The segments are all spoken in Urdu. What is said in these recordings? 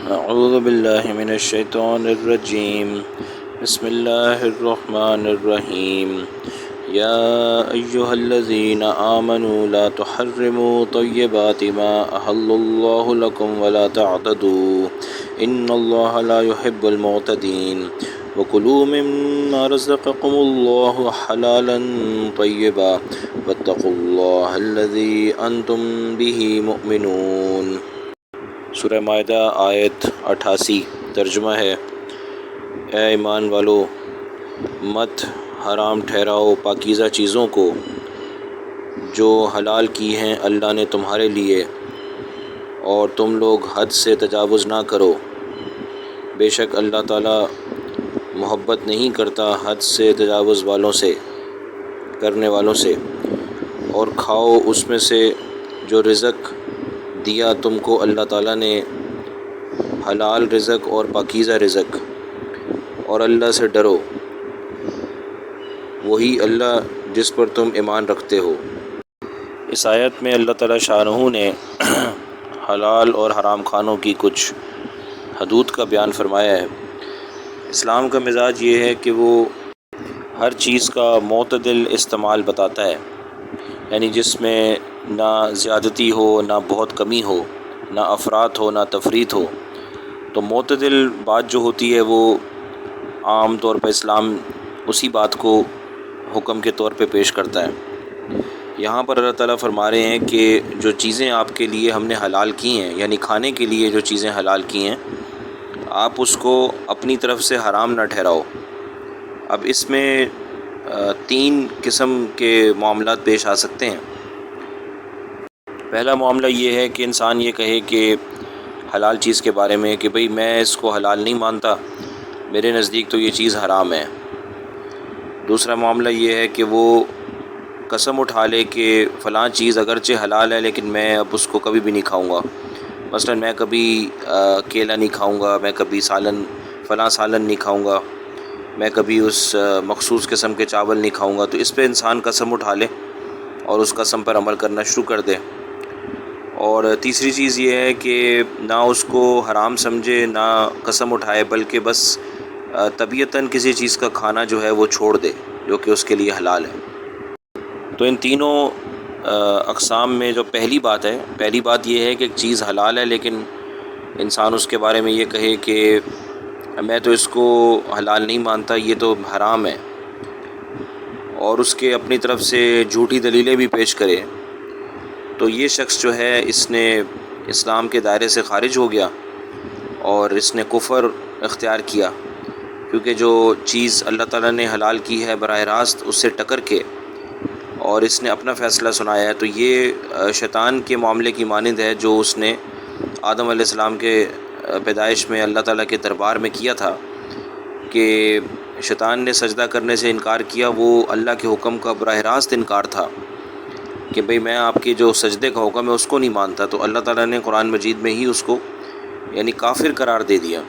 اعوذ باللہ من الشیطان الرجیم بسم اللہ الرحمن الرحیم یا ایہا الذین آمنوا لا تحرموا طیبات ما احل اللہ لکم ولا تعتدوا ان اللہ لا يحب المعتدین وکلوا مما رزقکم اللہ حلالا طیبا واتقوا اللہ الذی انتم بہ مؤمنون۔ سورہ مائدہ آیت 88 ترجمہ ہے، اے ایمان والو، مت حرام ٹھہراؤ پاکیزہ چیزوں کو جو حلال کی ہیں اللہ نے تمہارے لیے، اور تم لوگ حد سے تجاوز نہ کرو، بے شک اللہ تعالیٰ محبت نہیں کرتا حد سے تجاوز کرنے والوں سے، اور کھاؤ اس میں سے جو رزق دیا تم کو اللہ تعالیٰ نے، حلال رزق اور پاکیزہ رزق، اور اللہ سے ڈرو، وہی اللہ جس پر تم ایمان رکھتے ہو۔ اس آیت میں اللہ تعالیٰ شانہ نے حلال اور حرام کھانوں کی کچھ حدود کا بیان فرمایا ہے۔ اسلام کا مزاج یہ ہے کہ وہ ہر چیز کا معتدل استعمال بتاتا ہے، یعنی جس میں نہ زیادتی ہو، نہ بہت کمی ہو، نہ افراط ہو، نہ تفریط ہو۔ تو معتدل بات جو ہوتی ہے وہ عام طور پر اسلام اسی بات کو حکم کے طور پہ پیش کرتا ہے۔ یہاں پر اللہ تعالیٰ فرما رہے ہیں کہ جو چیزیں آپ کے لیے ہم نے حلال کی ہیں، یعنی کھانے کے لیے جو چیزیں حلال کی ہیں، آپ اس کو اپنی طرف سے حرام نہ ٹھہراؤ۔ اب اس میں 3 قسم کے معاملات پیش آ سکتے ہیں۔ پہلا معاملہ یہ ہے کہ انسان یہ کہے کہ حلال چیز کے بارے میں کہ بھئی میں اس کو حلال نہیں مانتا، میرے نزدیک تو یہ چیز حرام ہے۔ دوسرا معاملہ یہ ہے کہ وہ قسم اٹھا لے کہ فلاں چیز اگرچہ حلال ہے لیکن میں اب اس کو کبھی بھی نہیں کھاؤں گا۔ مثلا میں کبھی کیلا نہیں کھاؤں گا، میں کبھی فلاں سالن نہیں کھاؤں گا، میں کبھی اس مخصوص قسم کے چاول نہیں کھاؤں گا۔ تو اس پہ انسان قسم اٹھا لے اور اس قسم پر عمل کرنا شروع کر دے۔ اور تیسری چیز یہ ہے کہ نہ اس کو حرام سمجھے، نہ قسم اٹھائے، بلکہ بس طبیعتاً کسی چیز کا کھانا جو ہے وہ چھوڑ دے جو کہ اس کے لیے حلال ہے۔ تو ان تینوں اقسام میں جو پہلی بات یہ ہے کہ ایک چیز حلال ہے لیکن انسان اس کے بارے میں یہ کہے کہ میں تو اس کو حلال نہیں مانتا، یہ تو حرام ہے، اور اس کے اپنی طرف سے جھوٹی دلیلیں بھی پیش کرے، تو یہ شخص جو ہے اس نے اسلام کے دائرے سے خارج ہو گیا اور اس نے کفر اختیار کیا، کیونکہ جو چیز اللہ تعالیٰ نے حلال کی ہے براہ راست اس سے ٹکر کے اور اس نے اپنا فیصلہ سنایا ہے، تو یہ شیطان کے معاملے کی مانند ہے جو اس نے آدم علیہ السلام کے پیدائش میں اللہ تعالیٰ کے دربار میں کیا تھا کہ شیطان نے سجدہ کرنے سے انکار کیا۔ وہ اللہ کے حکم کا براہ راست انکار تھا کہ بھئی میں آپ کے جو سجدے کا حکم ہے اس کو نہیں مانتا، تو اللہ تعالیٰ نے قرآن مجید میں ہی اس کو یعنی کافر قرار دے دیا،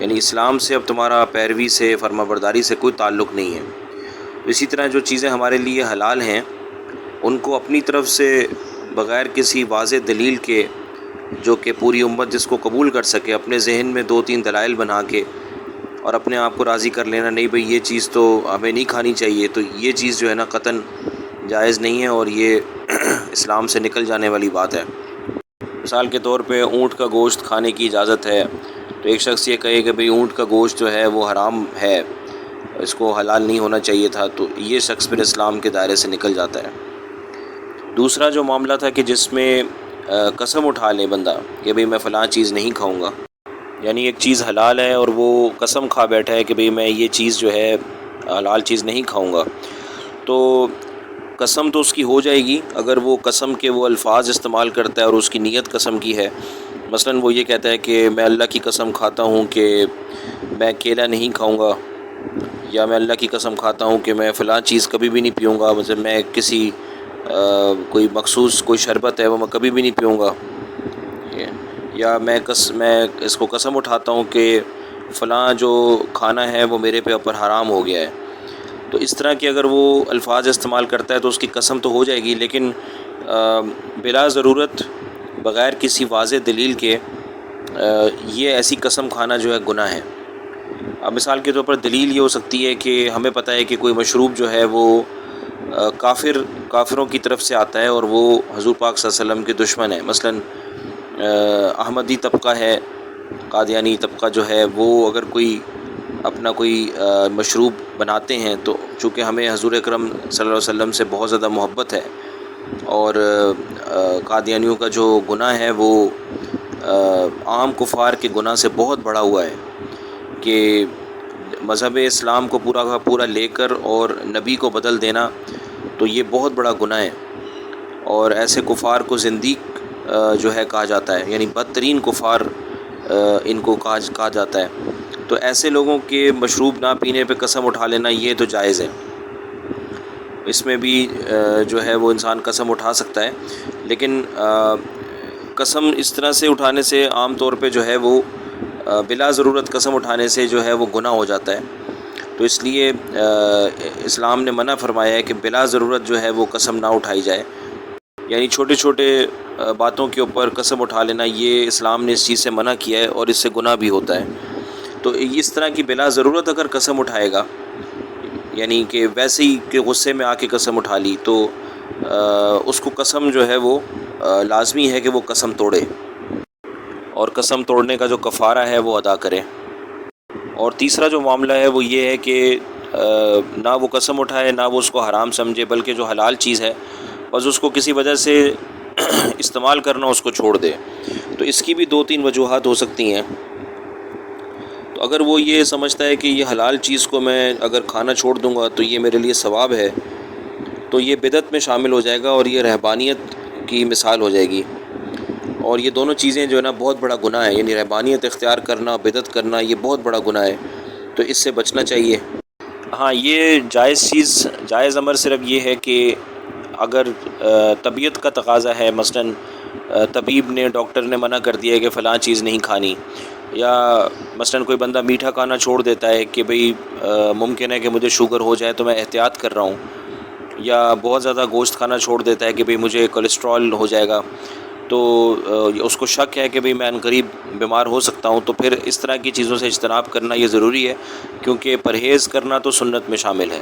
یعنی اسلام سے اب تمہارا پیروی سے، فرما برداری سے کوئی تعلق نہیں ہے۔ اسی طرح جو چیزیں ہمارے لیے حلال ہیں ان کو اپنی طرف سے بغیر کسی واضح دلیل کے، جو کہ پوری امت جس کو قبول کر سکے، اپنے ذہن میں 2-3 دلائل بنا کے اور اپنے آپ کو راضی کر لینا، نہیں بھئی یہ چیز تو ہمیں نہیں کھانی چاہیے، تو یہ چیز جو ہے نا قطعاً جائز نہیں ہے اور یہ اسلام سے نکل جانے والی بات ہے۔ مثال کے طور پہ اونٹ کا گوشت کھانے کی اجازت ہے، تو ایک شخص یہ کہے کہ بھئی اونٹ کا گوشت جو ہے وہ حرام ہے، اس کو حلال نہیں ہونا چاہیے تھا، تو یہ شخص پھر اسلام کے دائرے سے نکل جاتا ہے۔ دوسرا جو معاملہ تھا کہ جس میں قسم اٹھا لے بندہ کہ بھئی میں فلاں چیز نہیں کھاؤں گا، یعنی ایک چیز حلال ہے اور وہ قسم کھا بیٹھا ہے کہ بھئی میں یہ چیز جو ہے حلال چیز نہیں کھاؤں گا، تو قسم تو اس کی ہو جائے گی اگر وہ قسم کے وہ الفاظ استعمال کرتا ہے اور اس کی نیت قسم کی ہے۔ مثلا وہ یہ کہتا ہے کہ میں اللہ کی قسم کھاتا ہوں کہ میں کیلا نہیں کھاؤں گا، یا میں اللہ کی قسم کھاتا ہوں کہ میں فلاں چیز کبھی بھی نہیں پیوں گا، مثلا میں کسی کوئی مخصوص کوئی شربت ہے وہ میں کبھی بھی نہیں پیوں گا، یا میں اس کو قسم اٹھاتا ہوں کہ فلاں جو کھانا ہے وہ میرے پہ اوپر حرام ہو گیا ہے۔ تو اس طرح کے اگر وہ الفاظ استعمال کرتا ہے تو اس کی قسم تو ہو جائے گی، لیکن بلا ضرورت بغیر کسی واضح دلیل کے یہ ایسی قسم کھانا جو ہے گناہ ہے۔ اب مثال کے طور پر دلیل یہ ہو سکتی ہے کہ ہمیں پتہ ہے کہ کوئی مشروب جو ہے وہ کافروں کی طرف سے آتا ہے اور وہ حضور پاک صلی اللہ علیہ وسلم کے دشمن ہے۔ مثلاً احمدی طبقہ ہے، قادیانی طبقہ جو ہے، وہ اگر کوئی اپنا کوئی مشروب بناتے ہیں تو چونکہ ہمیں حضور اکرم صلی اللہ علیہ وسلم سے بہت زیادہ محبت ہے، اور قادیانیوں کا جو گناہ ہے وہ عام کفار کے گناہ سے بہت بڑا ہوا ہے کہ مذہب اسلام کو پورا کا پورا لے کر اور نبی کو بدل دینا، تو یہ بہت بڑا گناہ ہے، اور ایسے کفار کو زندیق جو ہے کہا جاتا ہے، یعنی بدترین کفار ان کو کہا جاتا ہے۔ تو ایسے لوگوں کے مشروب نہ پینے پہ قسم اٹھا لینا یہ تو جائز ہے، اس میں بھی جو ہے وہ انسان قسم اٹھا سکتا ہے، لیکن قسم اس طرح سے اٹھانے سے عام طور پہ جو ہے وہ بلا ضرورت قسم اٹھانے سے جو ہے وہ گناہ ہو جاتا ہے۔ تو اس لیے اسلام نے منع فرمایا ہے کہ بلا ضرورت جو ہے وہ قسم نہ اٹھائی جائے، یعنی چھوٹے چھوٹے باتوں کے اوپر قسم اٹھا لینا یہ اسلام نے اس چیز سے منع کیا ہے، اور اس سے گناہ بھی ہوتا ہے۔ تو اس طرح کی بلا ضرورت اگر قسم اٹھائے گا، یعنی کہ ویسے ہی کہ غصے میں آ کے قسم اٹھا لی، تو اس کو قسم جو ہے وہ لازمی ہے کہ وہ قسم توڑے، اور قسم توڑنے کا جو کفارہ ہے وہ ادا کرے۔ اور تیسرا جو معاملہ ہے وہ یہ ہے کہ نہ وہ قسم اٹھائے، نہ وہ اس کو حرام سمجھے، بلکہ جو حلال چیز ہے بس اس کو کسی وجہ سے استعمال کرنا اس کو چھوڑ دے۔ تو اس کی بھی 2-3 وجوہات ہو سکتی ہیں۔ تو اگر وہ یہ سمجھتا ہے کہ یہ حلال چیز کو میں اگر کھانا چھوڑ دوں گا تو یہ میرے لیے ثواب ہے، تو یہ بدعت میں شامل ہو جائے گا، اور یہ رہبانیت کی مثال ہو جائے گی، اور یہ دونوں چیزیں جو ہے نا بہت بڑا گناہ ہے، یعنی رہبانیت اختیار کرنا، بدعت کرنا، یہ بہت بڑا گناہ ہے، تو اس سے بچنا چاہیے۔ ہاں، یہ جائز امر صرف یہ ہے کہ اگر طبیعت کا تقاضا ہے، مثلاً طبیب نے، ڈاکٹر نے منع کر دیا ہے کہ فلاں چیز نہیں کھانی، یا مثلاً کوئی بندہ میٹھا کھانا چھوڑ دیتا ہے کہ بھئی ممکن ہے کہ مجھے شوگر ہو جائے تو میں احتیاط کر رہا ہوں، یا بہت زیادہ گوشت کھانا چھوڑ دیتا ہے کہ بھئی مجھے کولیسٹرول ہو جائے گا، تو اس کو شک ہے کہ بھئی میں عنقریب بیمار ہو سکتا ہوں، تو پھر اس طرح کی چیزوں سے اجتناب کرنا یہ ضروری ہے، کیونکہ پرہیز کرنا تو سنت میں شامل ہے۔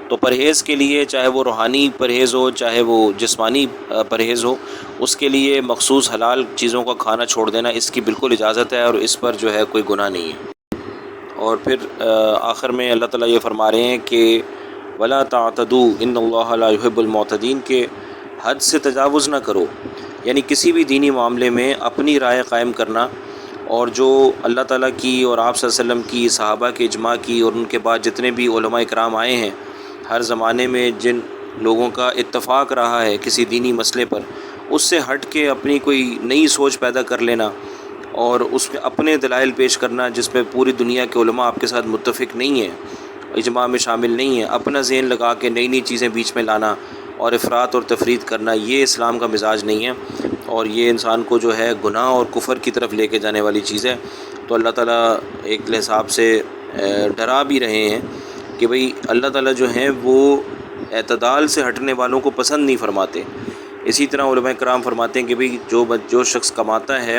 تو پرہیز کے لیے، چاہے وہ روحانی پرہیز ہو چاہے وہ جسمانی پرہیز ہو، اس کے لیے مخصوص حلال چیزوں کا کھانا چھوڑ دینا اس کی بالکل اجازت ہے، اور اس پر جو ہے کوئی گناہ نہیں ہے۔ اور پھر آخر میں اللہ تعالیٰ یہ فرما رہے ہیں کہ وَلَا تَعْتَدُوا إِنَّ اللَّهَ لَا يُحِبُّ الْمُعْتَدِينَ، کہ حد سے تجاوز نہ کرو، یعنی کسی بھی دینی معاملے میں اپنی رائے قائم کرنا، اور جو اللہ تعالیٰ کی اور آپ صلی اللہ علیہ وسلم کی، صحابہ کے اجماع کی، اور ان کے بعد جتنے بھی علماء اکرام آئے ہیں ہر زمانے میں، جن لوگوں کا اتفاق رہا ہے کسی دینی مسئلے پر، اس سے ہٹ کے اپنی کوئی نئی سوچ پیدا کر لینا، اور اس میں اپنے دلائل پیش کرنا جس پہ پوری دنیا کے علماء آپ کے ساتھ متفق نہیں ہیں، اجماع میں شامل نہیں ہیں، اپنا ذہن لگا کے نئی نئی چیزیں بیچ میں لانا اور افراط اور تفرید کرنا، یہ اسلام کا مزاج نہیں ہے، اور یہ انسان کو جو ہے گناہ اور کفر کی طرف لے کے جانے والی چیز ہے۔ تو اللہ تعالیٰ ایک حساب سے ڈرا بھی رہے ہیں کہ بھئی اللہ تعالیٰ جو ہیں وہ اعتدال سے ہٹنے والوں کو پسند نہیں فرماتے۔ اسی طرح علماء کرام فرماتے ہیں کہ بھئی جو شخص کماتا ہے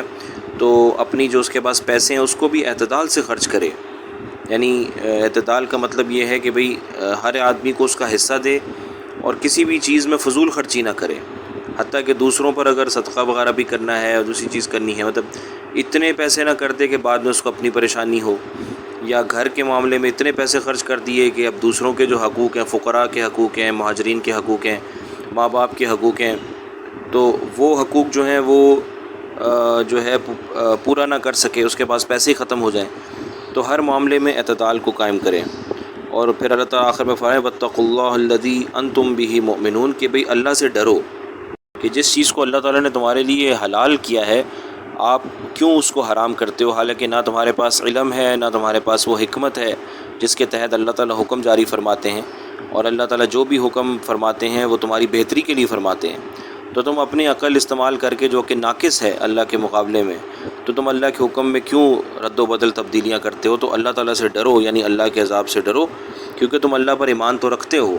تو اپنی جو اس کے پاس پیسے ہیں اس کو بھی اعتدال سے خرچ کرے، یعنی اعتدال کا مطلب یہ ہے کہ بھئی ہر آدمی کو اس کا حصہ دے، اور کسی بھی چیز میں فضول خرچی نہ کرے، حتیٰ کہ دوسروں پر اگر صدقہ وغیرہ بھی کرنا ہے اور دوسری چیز کرنی ہے، مطلب اتنے پیسے نہ کر دے کہ بعد میں اس کو اپنی پریشانی ہو، یا گھر کے معاملے میں اتنے پیسے خرچ کر دیے کہ اب دوسروں کے جو حقوق ہیں، فقراء کے حقوق ہیں، مہاجرین کے حقوق ہیں، ماں باپ کے حقوق ہیں، تو وہ حقوق جو ہیں وہ جو ہے پورا نہ کر سکے، اس کے پاس پیسے ہی ختم ہو جائیں، تو ہر معاملے میں اعتدال کو قائم کریں۔ اور پھر اللہ تعالیٰ آخر میں فرمائے وَاتَّقُوا اللَّهَ الَّذِي أَنْتُمْ بِهِ مُؤْمِنُونَ، کہ بھئی اللہ سے ڈرو، کہ جس چیز کو اللہ تعالیٰ نے تمہارے لیے حلال کیا ہے آپ کیوں اس کو حرام کرتے ہو، حالانکہ نہ تمہارے پاس علم ہے، نہ تمہارے پاس وہ حکمت ہے جس کے تحت اللہ تعالیٰ حکم جاری فرماتے ہیں، اور اللہ تعالیٰ جو بھی حکم فرماتے ہیں وہ تمہاری بہتری کے لیے فرماتے ہیں، تو تم اپنی عقل استعمال کر کے جو کہ ناقص ہے اللہ کے مقابلے میں، تو تم اللہ کے حکم میں کیوں رد و بدل تبدیلیاں کرتے ہو؟ تو اللہ تعالیٰ سے ڈرو، یعنی اللہ کے عذاب سے ڈرو، کیونکہ تم اللہ پر ایمان تو رکھتے ہو،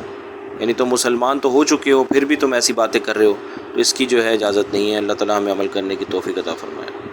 یعنی تم مسلمان تو ہو چکے ہو، پھر بھی تم ایسی باتیں کر رہے ہو، تو اس کی جو ہے اجازت نہیں ہے۔ اللہ تعالیٰ ہمیں عمل کرنے کی توفیق عطا فرمائے۔